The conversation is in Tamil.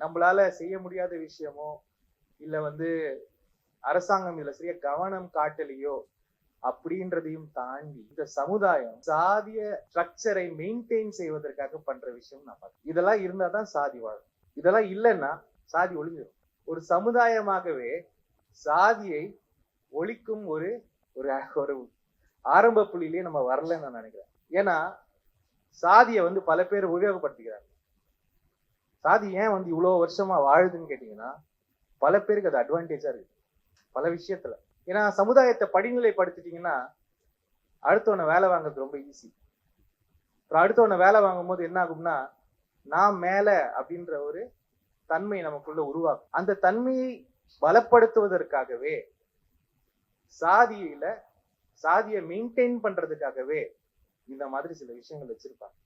நம்மளால செய்ய முடியாத விஷயமோ இல்ல அரசாங்கம் இதுல சரியா கவனம் காட்டலையோ அப்படின்றதையும் தாண்டி இந்த சமுதாயம் சாதிய ஸ்ட்ரக்சரை மெயின்டைன் செய்வதற்காக பண்ற விஷயம் நான் பார்த்தேன். இதெல்லாம் இருந்தாதான் சாதி வாழும். இதெல்லாம் இல்லைன்னா சாதி ஒழிஞ்சிடும். ஒரு சமுதாயமாகவே சாதியை ஒழிக்கும் ஒரு ஒரு ஆரம்ப புள்ளியிலேயே நம்ம வரலன்னு நான் நினைக்கிறேன். ஏன்னா சாதியை பல பேர் உபயோகப்படுத்திக்கிறாங்க. சாதி ஏன் இவ்வளவு வருஷமா வாழுதுன்னு கேட்டீங்கன்னா பல பேருக்கு அது அட்வான்டேஜா இருக்கு பல விஷயத்துல. ஏன்னா சமுதாயத்தை படிநிலைப்படுத்திட்டீங்கன்னா அடுத்தவனை வேலை வாங்குறது ரொம்ப ஈஸி. அப்புறம் அடுத்தவனை வேலை வாங்கும் போது என்ன ஆகும்னா நான் மேல அப்படின்ற ஒரு தன்மை நமக்குள்ள உருவாகும். அந்த தன்மையை பலப்படுத்துவதற்காகவே சாதியை மெயின்டைன் பண்றதுக்காகவே இந்த மாதிரி சில விஷயங்கள் வச்சிருப்பாங்க.